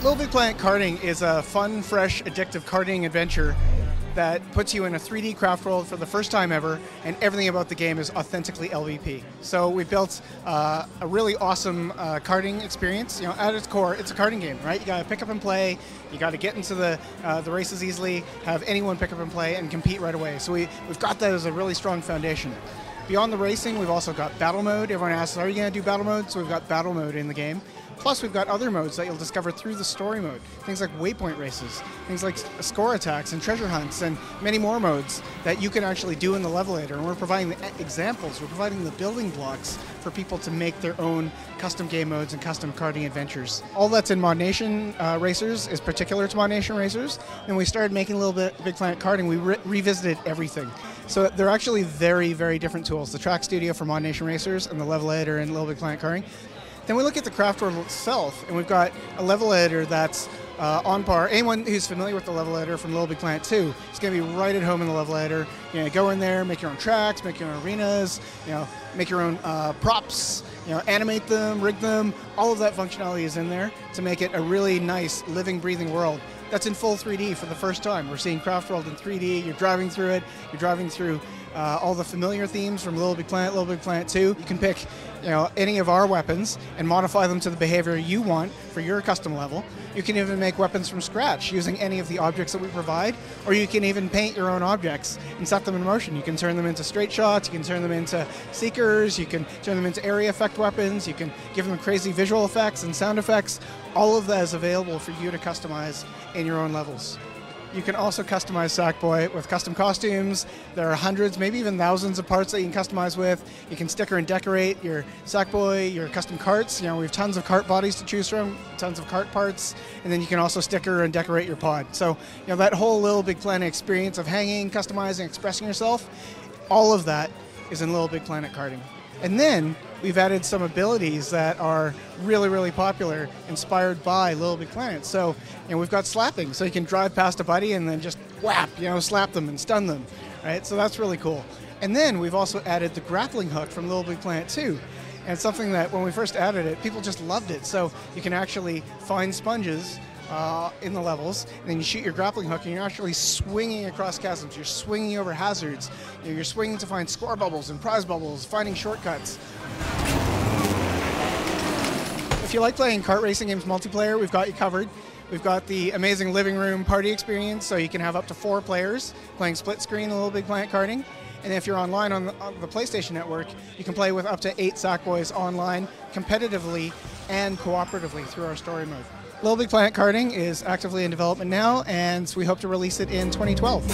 LittleBigPlanet Karting is a fun, fresh, addictive karting adventure that puts you in a 3D craft world for the first time ever, and everything about the game is authentically LVP. So we built a really awesome karting experience. You know, at its core, it's a karting game, right? You got to pick up and play. You got to get into the races easily, have anyone pick up and play, and compete right away. So we've got that as a really strong foundation. Beyond the racing, we've also got battle mode. Everyone asks, are you going to do battle mode? So we've got battle mode in the game. Plus, we've got other modes that you'll discover through the story mode. Things like waypoint races, things like score attacks and treasure hunts, and many more modes that you can actually do in the level editor. And we're providing the examples, we're providing the building blocks for people to make their own custom game modes and custom karting adventures. All that's in Mod Nation Racers is particular to Mod Nation Racers. And we started making LittleBigPlanet Karting, we revisited everything. So they're actually very, very different tools. The Track Studio for Mod Nation Racers and the level editor in LittleBigPlanet Karting. Then we look at the craft world itself, and we've got a level editor that's on par. Anyone who's familiar with the level editor from LittleBigPlanet 2 is going to be right at home in the level editor. You know, go in there, make your own tracks, make your own arenas, you know, make your own props, you know, animate them, rig them. All of that functionality is in there to make it a really nice, living, breathing world. That's in full 3D for the first time. We're seeing Craft World in 3D. You're driving through it. You're driving through all the familiar themes from LittleBigPlanet 2. You can pick, you know, any of our weapons and modify them to the behavior you want for your custom level. You can even make weapons from scratch using any of the objects that we provide, or you can even paint your own objects and set them in motion. You can turn them into straight shots, you can turn them into seekers, you can turn them into area effect weapons, you can give them crazy visual effects and sound effects. All of that is available for you to customize in your own levels. You can also customize Sackboy with custom costumes. There are hundreds, maybe even thousands of parts that you can customize with. You can sticker and decorate your Sackboy, your custom carts. You know, we have tons of cart bodies to choose from, tons of cart parts, and then you can also sticker and decorate your pod. So, you know, that whole LittleBigPlanet experience of hanging, customizing, expressing yourself, all of that is in LittleBigPlanet Karting. And then we've added some abilities that are really, really popular, inspired by LittleBigPlanet. So, you know, we've got slapping, so you can drive past a buddy and then just whap, you know, slap them and stun them, right? So that's really cool. And then we've also added the grappling hook from LittleBigPlanet 2. And it's something that when we first added it, people just loved it. So you can actually find sponges in the levels, and then you shoot your grappling hook, and you're actually swinging across chasms. You're swinging over hazards. You know, you're swinging to find score bubbles and prize bubbles, finding shortcuts. If you like playing kart racing games multiplayer, we've got you covered. We've got the amazing living room party experience, so you can have up to 4 players playing split screen LittleBigPlanet Karting. And if you're online on the PlayStation Network, you can play with up to 8 Sackboys online, competitively and cooperatively through our story mode. LittleBigPlanet Karting is actively in development now, and we hope to release it in 2012.